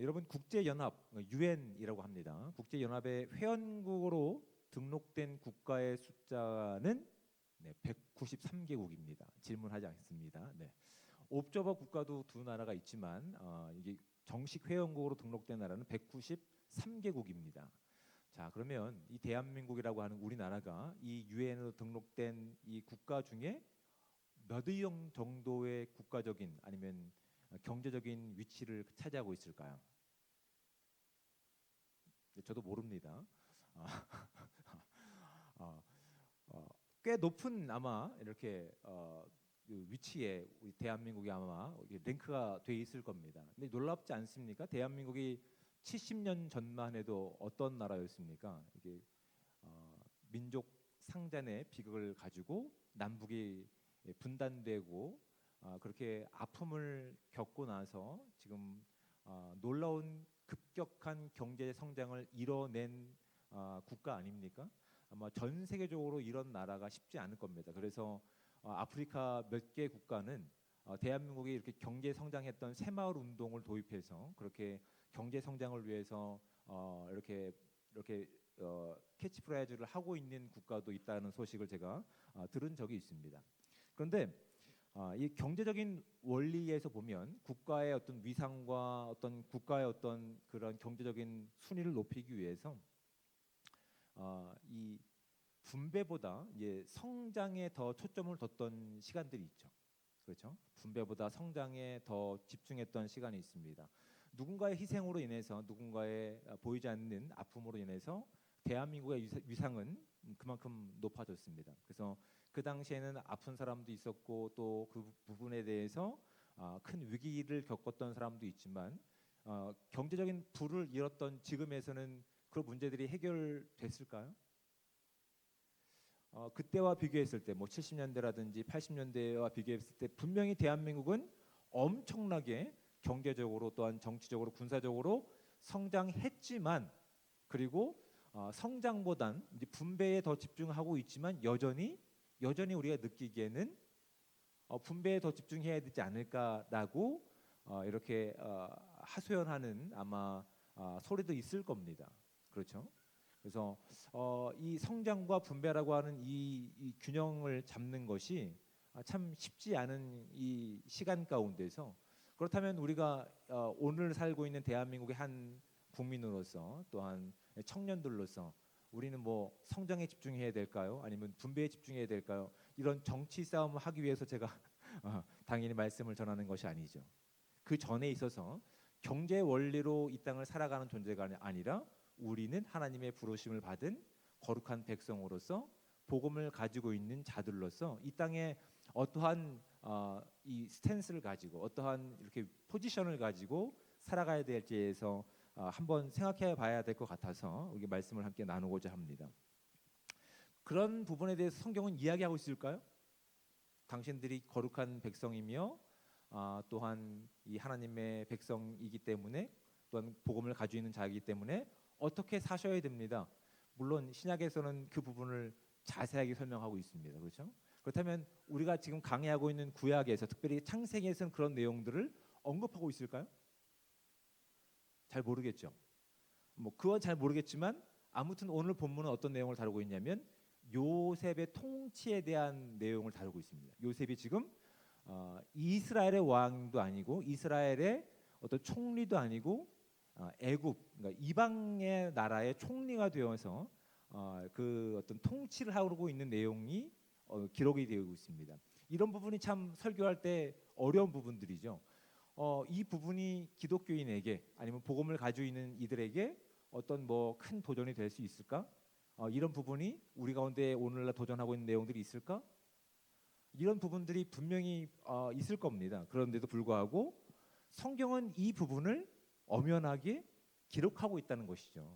여러분 국제연합 유엔이라고 합니다. 국제연합의 회원국으로 등록된 국가의 숫자는 193개국입니다. 질문하지 않습니다. 네. 옵저버 국가도 두 나라가 있지만 이게 정식 회원국으로 등록된 나라는 193개국입니다. 자, 그러면 이 대한민국이라고 하는 우리나라가 이 유엔으로 등록된 이 국가 중에 몇 위 정도의 국가적인 아니면 경제적인 위치를 차지하고 있을까요? 저도 모릅니다. 어, 꽤 높은 아마 이렇게 그 위치에 우리 대한민국이 아마 랭크가 돼 있을 겁니다. 근데 놀랍지 않습니까? 대한민국이 70년 전만 해도 어떤 나라였습니까? 이게 민족 상잔의 비극을 가지고 남북이 분단되고 그렇게 아픔을 겪고 나서 지금 놀라운 급격한 경제 성장을 이뤄낸 국가 아닙니까? 아마 전 세계적으로 이런 나라가 쉽지 않을 겁니다. 그래서 아프리카 몇 개 국가는 대한민국이 이렇게 경제 성장했던 새마을 운동을 도입해서 그렇게 경제 성장을 위해서 이렇게 캐치프라이즈를 하고 있는 국가도 있다는 소식을 제가 들은 적이 있습니다. 그런데 이 경제적인 원리에서 보면 국가의 어떤 위상과 어떤 국가의 어떤 그런 경제적인 순위를 높이기 위해서 이 분배보다 이제 성장에 더 초점을 뒀던 시간들이 있죠. 그렇죠? 분배보다 성장에 더 집중했던 시간이 있습니다. 누군가의 희생으로 인해서 누군가의 보이지 않는 아픔으로 인해서 대한민국의 위상은 그만큼 높아졌습니다. 그래서 그 당시에는 아픈 사람도 있었고 또 그 부분에 대해서 큰 위기를 겪었던 사람도 있지만 경제적인 부를 잃었던 지금에서는 그런 문제들이 해결됐을까요? 그때와 비교했을 때 뭐 70년대라든지 80년대와 비교했을 때 분명히 대한민국은 엄청나게 경제적으로 또한 정치적으로 군사적으로 성장했지만 그리고 성장보단 이제 분배에 더 집중하고 있지만 여전히 우리가 느끼기에는 분배에 더 집중해야 되지 않을까라고 이렇게 하소연하는 아마 소리도 있을 겁니다. 그렇죠? 그래서 이 성장과 분배라고 하는 이 균형을 잡는 것이 참 쉽지 않은 이 시간 가운데서 그렇다면 우리가 오늘 살고 있는 대한민국의 한 국민으로서 또한 청년들로서 우리는 뭐 성장에 집중해야 될까요? 아니면 분배에 집중해야 될까요? 이런 정치 싸움을 하기 위해서 제가 당연히 말씀을 전하는 것이 아니죠. 그 전에 있어서 경제 원리로 이 땅을 살아가는 존재가 아니라 우리는 하나님의 부르심을 받은 거룩한 백성으로서 복음을 가지고 있는 자들로서 이 땅에 어떠한 이 스탠스를 가지고 어떠한 이렇게 포지션을 가지고 살아가야 될지에서 한번 생각해 봐야 될 것 같아서 우리 말씀을 함께 나누고자 합니다. 그런 부분에 대해서 성경은 이야기하고 있을까요? 당신들이 거룩한 백성이며 또한 이 하나님의 백성이기 때문에 또한 복음을 가지고 있는 자이기 때문에 어떻게 사셔야 됩니다. 물론 신약에서는 그 부분을 자세하게 설명하고 있습니다. 그렇죠? 그렇다면 우리가 지금 강의하고 있는 구약에서 특별히 창세기에서는 그런 내용들을 언급하고 있을까요? 잘 모르겠죠. 뭐 그건 잘 모르겠지만 아무튼 오늘 본문은 어떤 내용을 다루고 있냐면 요셉의 통치에 대한 내용을 다루고 있습니다. 요셉이 지금 이스라엘의 왕도 아니고 이스라엘의 어떤 총리도 아니고 애굽 그러니까 이방의 나라의 총리가 되어서 그 어떤 통치를 하고 있는 내용이 기록이 되고 있습니다. 이런 부분이 참 설교할 때 어려운 부분들이죠. 이 부분이 기독교인에게 아니면 복음을 가지고 있는 이들에게 어떤 뭐 큰 도전이 될 수 있을까? 이런 부분이 우리 가운데 오늘날 도전하고 있는 내용들이 있을까? 이런 부분들이 분명히 있을 겁니다. 그런데도 불구하고 성경은 이 부분을 엄연하게 기록하고 있다는 것이죠.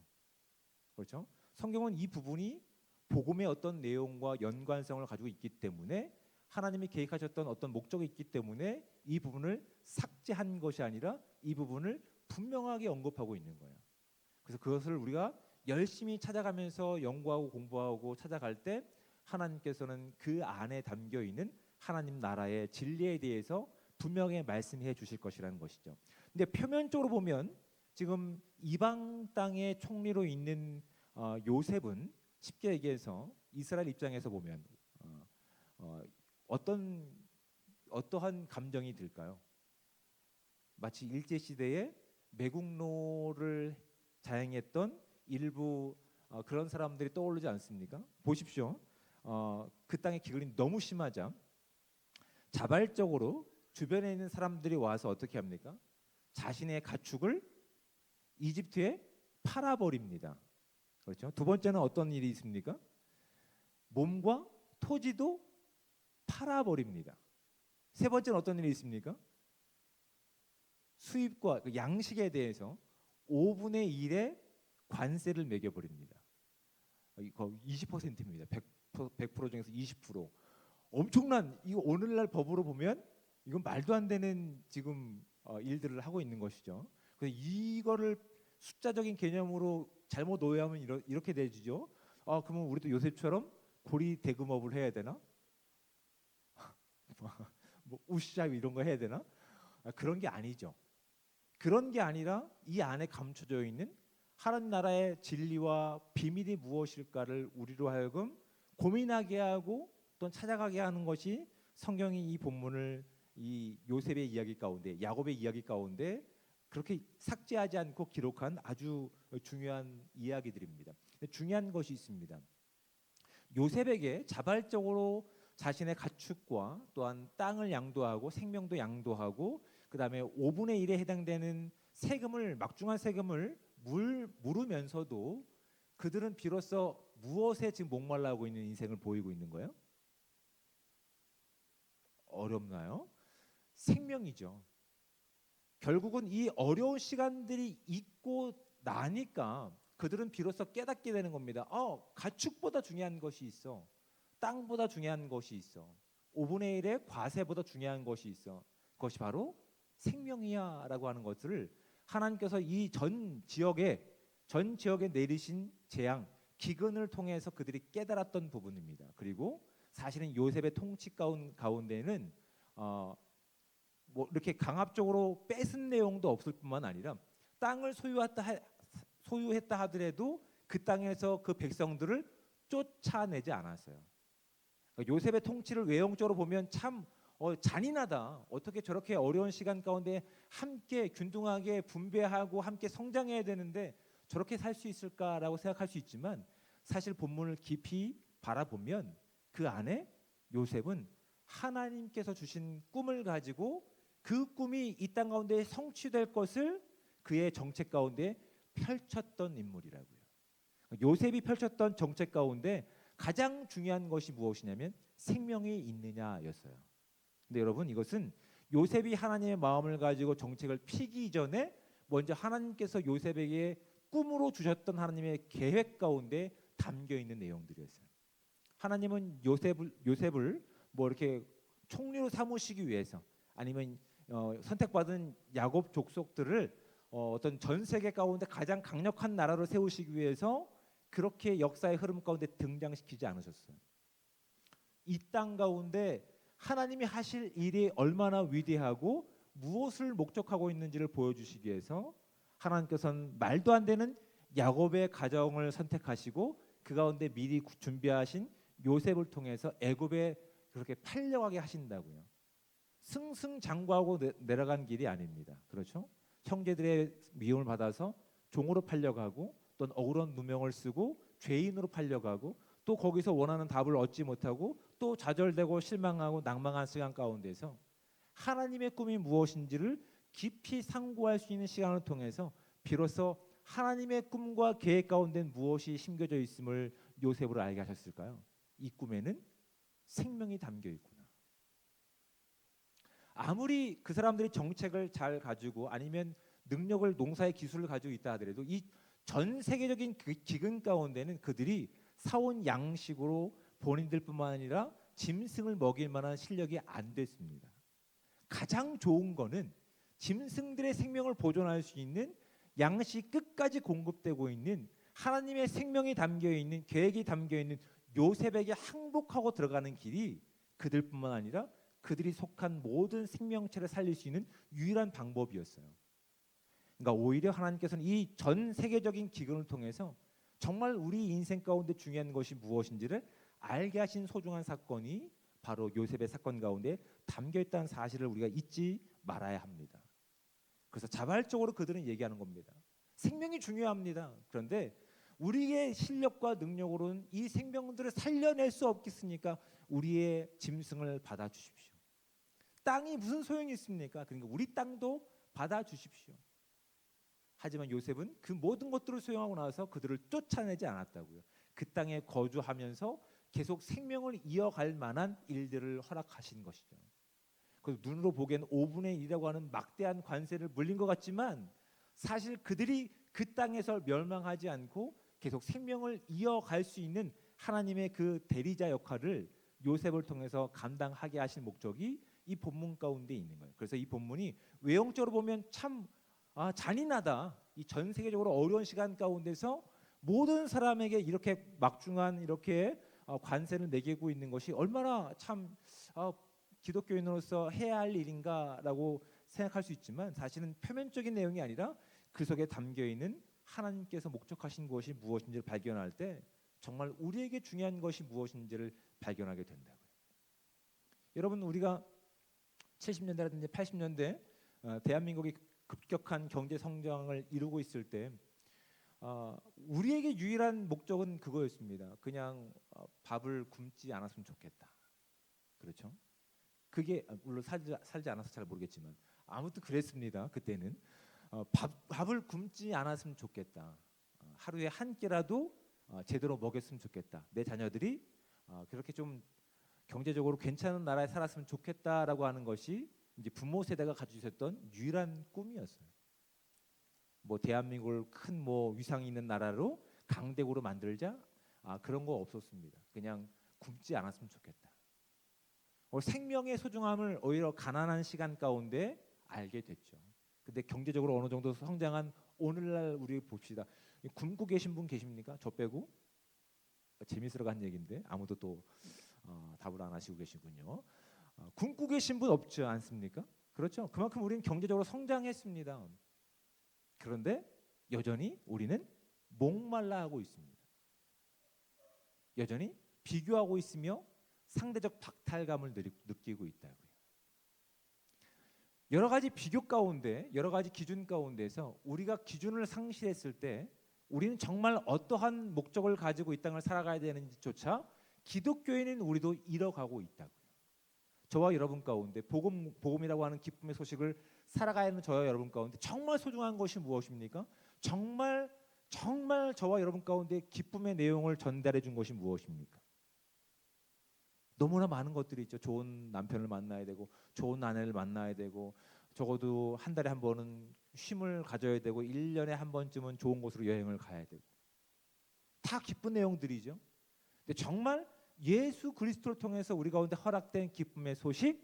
그렇죠? 성경은 이 부분이 복음의 어떤 내용과 연관성을 가지고 있기 때문에 하나님이 계획하셨던 어떤 목적이 있기 때문에 이 부분을 삭제한 것이 아니라 이 부분을 분명하게 언급하고 있는 거예요. 그래서 그것을 우리가 열심히 찾아가면서 연구하고 공부하고 찾아갈 때 하나님께서는 그 안에 담겨 있는 하나님 나라의 진리에 대해서 분명히 말씀해 주실 것이라는 것이죠. 근데 표면적으로 보면 지금 이방 땅의 총리로 있는 요셉은 쉽게 얘기해서 이스라엘 입장에서 보면 어, 어떠한 감정이 들까요? 마치 일제 시대에 매국노를 자행했던 일부 그런 사람들이 떠오르지 않습니까? 보십시오. 그 땅의 기근이 너무 심하자 자발적으로 주변에 있는 사람들이 와서 어떻게 합니까? 자신의 가축을 이집트에 팔아버립니다. 그렇죠? 두 번째는 어떤 일이 있습니까? 몸과 토지도 팔아버립니다. 세 번째는 어떤 일이 있습니까? 수입과 양식에 대해서 5분의 1의 관세를 매겨버립니다. 이거 20%입니다. 100% 중에서 20%. 엄청난, 이거 오늘날 법으로 보면 이건 말도 안 되는 지금 일들을 하고 있는 것이죠. 그래서 이거를 숫자적인 개념으로 잘못 오해하면 이렇게 되죠. 그러면 우리도 요셉처럼 고리 대금업을 해야 되나? 뭐 우시자 이런 거 해야 되나? 그런 게 아니죠. 그런 게 아니라 이 안에 감춰져 있는 하나님 나라의 진리와 비밀이 무엇일까를 우리로 하여금 고민하게 하고 또 찾아가게 하는 것이 성경이 이 본문을 이 요셉의 이야기 가운데, 야곱의 이야기 가운데 그렇게 삭제하지 않고 기록한 아주 중요한 이야기들입니다. 중요한 것이 있습니다. 요셉에게 자발적으로 자신의 가축과 또한 땅을 양도하고 생명도 양도하고 그다음에 5분의 1에 해당되는 세금을, 막중한 세금을 물으면서도 그들은 비로소 무엇에 지금 목말라하고 있는 인생을 보이고 있는 거예요? 어렵나요? 생명이죠. 결국은 이 어려운 시간들이 있고 나니까 그들은 비로소 깨닫게 되는 겁니다. 가축보다 중요한 것이 있어. 땅보다 중요한 것이 있어. 5분의 1의 과세보다 중요한 것이 있어. 그것이 바로 생명이야라고 하는 것을 하나님께서 이 전 지역에 내리신 재앙, 기근을 통해서 그들이 깨달았던 부분입니다. 그리고 사실은 요셉의 통치 가운데는 뭐 이렇게 강압적으로 뺏은 내용도 없을 뿐만 아니라 땅을 소유했다 하더라도 그 땅에서 그 백성들을 쫓아내지 않았어요. 요셉의 통치를 외형적으로 보면 참 잔인하다. 어떻게 저렇게 어려운 시간 가운데 함께 균등하게 분배하고 함께 성장해야 되는데 저렇게 살 수 있을까라고 생각할 수 있지만 사실 본문을 깊이 바라보면 그 안에 요셉은 하나님께서 주신 꿈을 가지고 그 꿈이 이 땅 가운데 성취될 것을 그의 정책 가운데 펼쳤던 인물이라고요. 요셉이 펼쳤던 정책 가운데 가장 중요한 것이 무엇이냐면 생명이 있느냐였어요. 근데 여러분 이것은 요셉이 하나님의 마음을 가지고 정책을 피기 전에 먼저 하나님께서 요셉에게 꿈으로 주셨던 하나님의 계획 가운데 담겨 있는 내용들이었어요. 하나님은 요셉을 뭐 이렇게 총리로 삼으시기 위해서 아니면 선택받은 야곱 족속들을 어떤 전 세계 가운데 가장 강력한 나라로 세우시기 위해서 그렇게 역사의 흐름 가운데 등장시키지 않으셨어요. 이 땅 가운데 하나님이 하실 일이 얼마나 위대하고 무엇을 목적하고 있는지를 보여주시기 위해서 하나님께서는 말도 안 되는 야곱의 가정을 선택하시고 그 가운데 미리 준비하신 요셉을 통해서 애굽에 그렇게 팔려가게 하신다고요. 승승장구하고 내려간 길이 아닙니다. 그렇죠? 형제들의 미움을 받아서 종으로 팔려가고 또 억울한 누명을 쓰고 죄인으로 팔려가고 또 거기서 원하는 답을 얻지 못하고 또 좌절되고 실망하고 낭망한 시간 가운데서 하나님의 꿈이 무엇인지를 깊이 상고할 수 있는 시간을 통해서 비로소 하나님의 꿈과 계획 가운데 무엇이 심겨져 있음을 요셉으로 알게 하셨을까요? 이 꿈에는 생명이 담겨 있구나. 아무리 그 사람들이 정책을 잘 가지고 아니면 능력을 농사의 기술을 가지고 있다 하더라도 이 전 세계적인 그 기근 가운데는 그들이 사온 양식으로 본인들뿐만 아니라 짐승을 먹일 만한 실력이 안 됐습니다. 가장 좋은 거는 짐승들의 생명을 보존할 수 있는 양식 끝까지 공급되고 있는 하나님의 생명이 담겨 있는 계획이 담겨 있는 요셉에게 항복하고 들어가는 길이 그들뿐만 아니라 그들이 속한 모든 생명체를 살릴 수 있는 유일한 방법이었어요. 그러니까 오히려 하나님께서는 이 전 세계적인 기근을 통해서 정말 우리 인생 가운데 중요한 것이 무엇인지를 알게 하신 소중한 사건이 바로 요셉의 사건 가운데 담겨 있다는 사실을 우리가 잊지 말아야 합니다. 그래서 자발적으로 그들은 얘기하는 겁니다. 생명이 중요합니다. 그런데 우리의 실력과 능력으로는 이 생명들을 살려낼 수 없겠습니까? 우리의 짐승을 받아주십시오. 땅이 무슨 소용이 있습니까? 그러니까 우리 땅도 받아주십시오. 하지만 요셉은 그 모든 것들을 수용하고 나서 그들을 쫓아내지 않았다고요. 그 땅에 거주하면서 계속 생명을 이어갈 만한 일들을 허락하신 것이죠. 그래서 눈으로 보기엔 5분의 1이라고 하는 막대한 관세를 물린 것 같지만 사실 그들이 그 땅에서 멸망하지 않고 계속 생명을 이어갈 수 있는 하나님의 그 대리자 역할을 요셉을 통해서 감당하게 하신 목적이 이 본문 가운데 있는 거예요. 그래서 이 본문이 외형적으로 보면 참 잔인하다. 이 전 세계적으로 어려운 시간 가운데서 모든 사람에게 이렇게 막중한 이렇게 관세를 매기고 있는 것이 얼마나 참 기독교인으로서 해야 할 일인가라고 생각할 수 있지만 사실은 표면적인 내용이 아니라 그 속에 담겨 있는 하나님께서 목적하신 것이 무엇인지를 발견할 때 정말 우리에게 중요한 것이 무엇인지를 발견하게 된다고요. 여러분 우리가 70년대라든지 80년대 대한민국이 급격한 경제 성장을 이루고 있을 때 우리에게 유일한 목적은 그거였습니다. 그냥 밥을 굶지 않았으면 좋겠다. 그렇죠? 그게 물론 살지 않아서 잘 모르겠지만 아무튼 그랬습니다. 그때는 밥을 굶지 않았으면 좋겠다. 하루에 한 끼라도 제대로 먹였으면 좋겠다. 내 자녀들이 그렇게 좀 경제적으로 괜찮은 나라에 살았으면 좋겠다라고 하는 것이 이제 부모 세대가 가지고 있었던 유일한 꿈이었어요. 뭐 대한민국을 큰 뭐 위상이 있는 나라로 강대국으로 만들자 그런 거 없었습니다. 그냥 굶지 않았으면 좋겠다. 생명의 소중함을 오히려 가난한 시간 가운데 알게 됐죠. 근데 경제적으로 어느 정도 성장한 오늘날 우리 봅시다. 굶고 계신 분 계십니까? 저 빼고? 재밌으러 간 얘기인데 아무도 또 답을 안 하시고 계시군요. 굶고 계신 분 없지 않습니까? 그렇죠. 그만큼 우리는 경제적으로 성장했습니다. 그런데 여전히 우리는 목말라 하고 있습니다. 여전히 비교하고 있으며 상대적 박탈감을 느끼고 있다고요. 여러 가지 비교 가운데, 여러 가지 기준 가운데서 우리가 기준을 상실했을 때 우리는 정말 어떠한 목적을 가지고 이 땅을 살아가야 되는지조차 기독교인인 우리도 잃어가고 있다고요. 저와 여러분 가운데 복음이라고 하는 기쁨의 소식을 살아가야 하는 저와 여러분 가운데 정말 소중한 것이 무엇입니까? 정말 저와 여러분 가운데 기쁨의 내용을 전달해 준 것이 무엇입니까? 너무나 많은 것들이 있죠. 좋은 남편을 만나야 되고 좋은 아내를 만나야 되고 적어도 한 달에 한 번은 쉼을 가져야 되고 1년에 한 번쯤은 좋은 곳으로 여행을 가야 되고 다 기쁜 내용들이죠. 근데 정말 예수 그리스도를 통해서 우리 가운데 허락된 기쁨의 소식,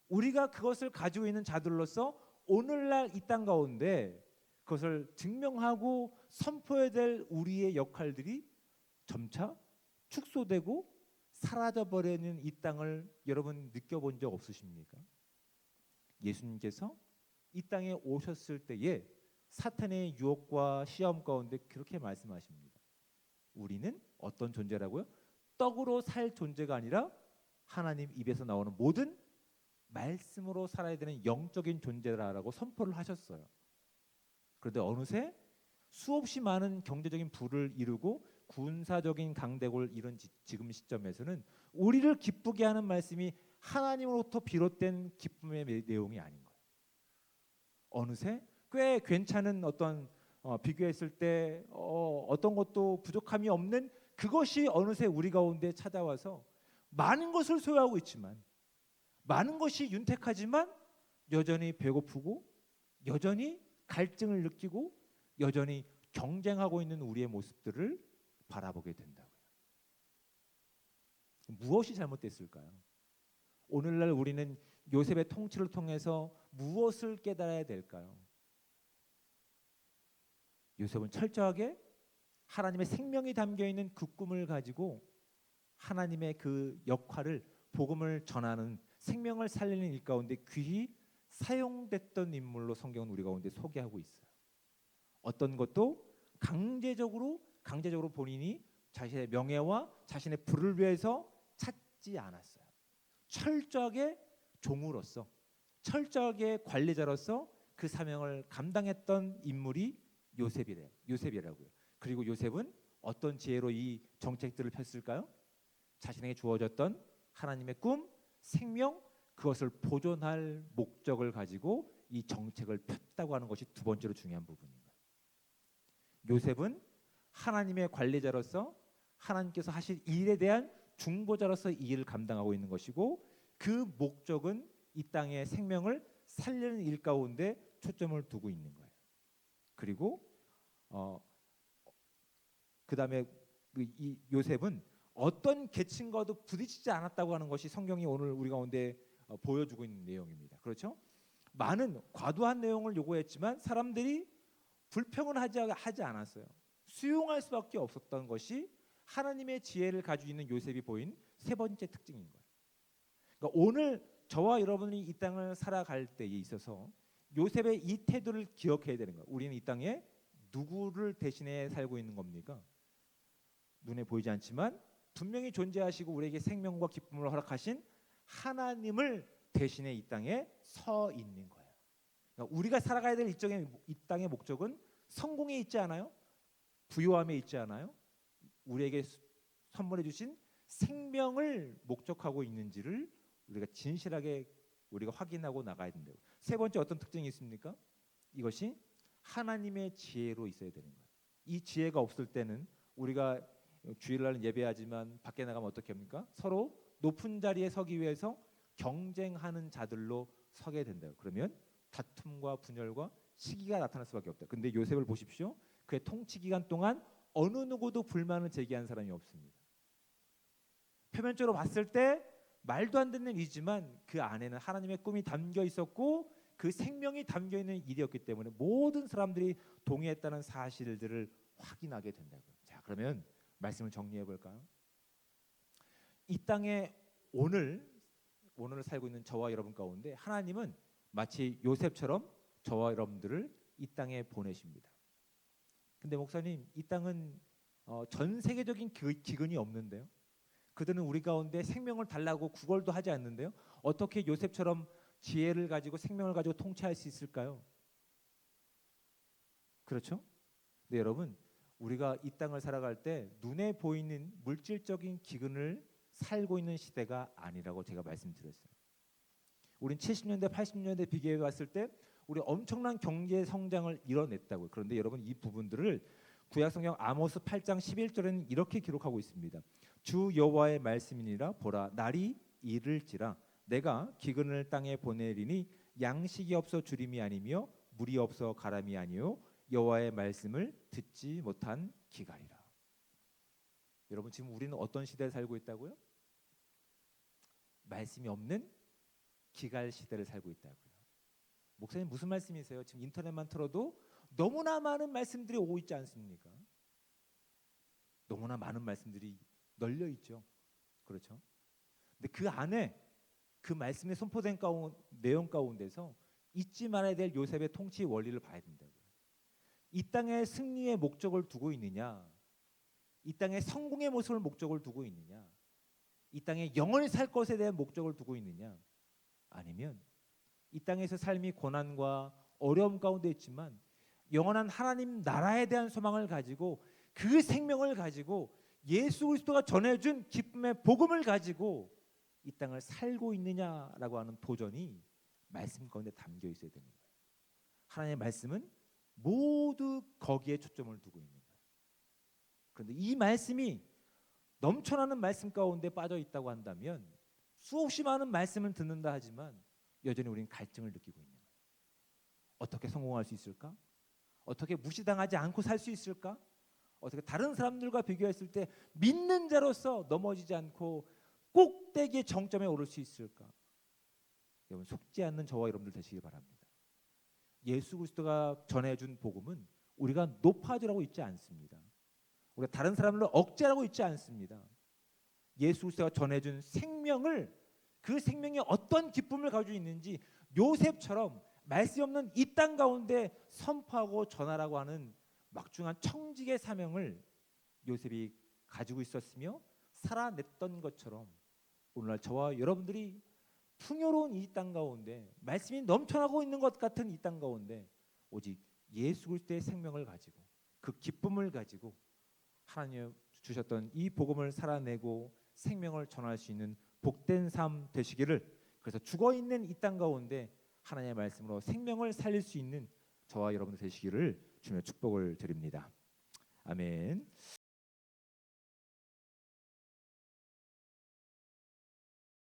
우리가 그것을 가지고 있는 자들로서 오늘날 이 땅 가운데 그것을 증명하고 선포해야 될 우리의 역할들이 점차 축소되고 사라져버리는 이 땅을 여러분 느껴본 적 없으십니까? 예수님께서 이 땅에 오셨을 때에 사탄의 유혹과 시험 가운데 그렇게 말씀하십니다. 우리는 어떤 존재라고요? 떡으로 살 존재가 아니라 하나님 입에서 나오는 모든 말씀으로 살아야 되는 영적인 존재라고 선포를 하셨어요. 그런데 어느새 수없이 많은 경제적인 부를 이루고 군사적인 강대국을 이룬 지금 시점에서는 우리를 기쁘게 하는 말씀이 하나님으로부터 비롯된 기쁨의 내용이 아닌 거예요. 어느새 꽤 괜찮은 어떤 비교했을 때 어떤 것도 부족함이 없는 그것이 어느새 우리 가운데 찾아와서 많은 것을 소유하고 있지만 많은 것이 윤택하지만 여전히 배고프고 여전히 갈증을 느끼고 여전히 경쟁하고 있는 우리의 모습들을 바라보게 된다고요. 무엇이 잘못됐을까요? 오늘날 우리는 요셉의 통치를 통해서 무엇을 깨달아야 될까요? 요셉은 철저하게 하나님의 생명이 담겨있는 그 꿈을 가지고 하나님의 그 역할을 복음을 전하는 생명을 살리는 일 가운데 귀히 사용됐던 인물로 성경은 우리 가운데 소개하고 있어요. 어떤 것도 강제적으로 본인이 자신의 명예와 자신의 부를 위해서 찾지 않았어요. 철저하게 종으로서, 철저하게 관리자로서 그 사명을 감당했던 인물이 요셉이라고요. 그리고 요셉은 어떤 지혜로 이 정책들을 폈을까요? 자신에게 주어졌던 하나님의 꿈, 생명, 그것을 보존할 목적을 가지고 이 정책을 폈다고 하는 것이 두 번째로 중요한 부분입니다. 요셉은 하나님의 관리자로서 하나님께서 하실 일에 대한 중보자로서 이 일을 감당하고 있는 것이고, 그 목적은 이 땅의 생명을 살리는 일 가운데 초점을 두고 있는 거예요. 그리고 그다음에 이 요셉은 어떤 계층과도 부딪히지 않았다고 하는 것이 성경이 오늘 우리 가운데 보여주고 있는 내용입니다. 그렇죠? 많은 과도한 내용을 요구했지만 사람들이 불평은 하지 않았어요. 수용할 수밖에 없었던 것이 하나님의 지혜를 가지고 있는 요셉이 보인 세 번째 특징인 거예요. 그러니까 오늘 저와 여러분이 이 땅을 살아갈 때에 있어서 요셉의 이 태도를 기억해야 되는 거예요. 우리는 이 땅에 누구를 대신해 살고 있는 겁니까? 눈에 보이지 않지만 분명히 존재하시고 우리에게 생명과 기쁨을 허락하신 하나님을 대신해 이 땅에 서 있는 거예요. 그러니까 우리가 살아가야 될 이 땅의 목적은 성공에 있지 않아요? 부요함에 있지 않아요? 우리에게 선물해 주신 생명을 목적하고 있는지를 우리가 진실하게 우리가 확인하고 나가야 된다고. 세 번째 어떤 특징이 있습니까? 이것이 하나님의 지혜로 있어야 되는 거예요. 이 지혜가 없을 때는 우리가 주일날 예배하지만 밖에 나가면 어떻게 합니까? 서로 높은 자리에 서기 위해서 경쟁하는 자들로 서게 된다요. 그러면 다툼과 분열과 시기가 나타날 수밖에 없다. 근데 요셉을 보십시오. 그의 통치 기간 동안 어느 누구도 불만을 제기한 사람이 없습니다. 표면적으로 봤을 때 말도 안 되는 일이지만 그 안에는 하나님의 꿈이 담겨 있었고 그 생명이 담겨 있는 일이었기 때문에 모든 사람들이 동의했다는 사실들을 확인하게 된다고요. 자, 그러면 말씀을 정리해 볼까요? 이 땅에 오늘 살고 있는 저와 여러분 가운데 하나님은 마치 요셉처럼 저와 여러분들을 이 땅에 보내십니다. 근데 목사님, 이 땅은 전 세계적인 기근이 없는데요. 그들은 우리 가운데 생명을 달라고 구걸도 하지 않는데요. 어떻게 요셉처럼 지혜를 가지고 생명을 가지고 통치할 수 있을까요? 그렇죠? 네, 여러분, 우리가 이 땅을 살아갈 때 눈에 보이는 물질적인 기근을 살고 있는 시대가 아니라고 제가 말씀드렸어요. 우린 70년대, 80년대 비교해 봤을 때 우리 엄청난 경제 성장을 이뤄냈다고요. 그런데 여러분, 이 부분들을 구약성경 아모스 8장 11절에는 이렇게 기록하고 있습니다. 주 여호와의 말씀이니라. 보라, 날이 이를지라 내가 기근을 땅에 보내리니 양식이 없어 주림이 아니며 물이 없어 가람이 아니요 여호와의 말씀을 듣지 못한 기갈이라. 여러분, 지금 우리는 어떤 시대에 살고 있다고요? 말씀이 없는 기갈 시대를 살고 있다고요. 목사님, 무슨 말씀이세요? 지금 인터넷만 틀어도 너무나 많은 말씀들이 오고 있지 않습니까? 너무나 많은 말씀들이 널려 있죠. 그렇죠? 근데 그 안에 그 말씀에 선포된 내용 가운데서 잊지 말아야 될 요셉의 통치 원리를 봐야 된다고요. 이 땅의 승리의 목적을 두고 있느냐, 이 땅의 성공의 모습을 목적을 두고 있느냐, 이 땅에 영원히 살 것에 대한 목적을 두고 있느냐, 아니면 이 땅에서 삶이 고난과 어려움 가운데 있지만 영원한 하나님 나라에 대한 소망을 가지고 그 생명을 가지고 예수 그리스도가 전해준 기쁨의 복음을 가지고 이 땅을 살고 있느냐라고 하는 도전이 말씀 가운데 담겨 있어야 되는 거예요. 하나님의 말씀은 모두 거기에 초점을 두고 있는 거예요. 그런데 이 말씀이 넘쳐나는 말씀 가운데 빠져 있다고 한다면 수없이 많은 말씀을 듣는다 하지만 여전히 우리는 갈증을 느끼고 있는 거예요. 어떻게 성공할 수 있을까? 어떻게 무시당하지 않고 살 수 있을까? 어떻게 다른 사람들과 비교했을 때 믿는 자로서 넘어지지 않고 꼭대기의 정점에 오를 수 있을까? 여러분, 속지 않는 저와 여러분들 되시기 바랍니다. 예수 그리스도가 전해준 복음은 우리가 높아지라고 있지 않습니다. 우리가 다른 사람들을 억제하고 있지 않습니다. 예수 그리스도가 전해준 생명을, 그 생명이 어떤 기쁨을 가지고 있는지 요셉처럼 말씀이 없는 이 땅 가운데 선포하고 전하라고 하는 막중한 청직의 사명을 요셉이 가지고 있었으며 살아냈던 것처럼 오늘날 저와 여러분들이 풍요로운 이 땅 가운데 말씀이 넘쳐나고 있는 것 같은 이 땅 가운데 오직 예수 그리스도의 생명을 가지고 그 기쁨을 가지고 하나님 주셨던 이 복음을 살아내고 생명을 전할 수 있는 복된 삶 되시기를, 그래서 죽어있는 이 땅 가운데 하나님의 말씀으로 생명을 살릴 수 있는 저와 여러분들 되시기를 주며 축복을 드립니다. 아멘.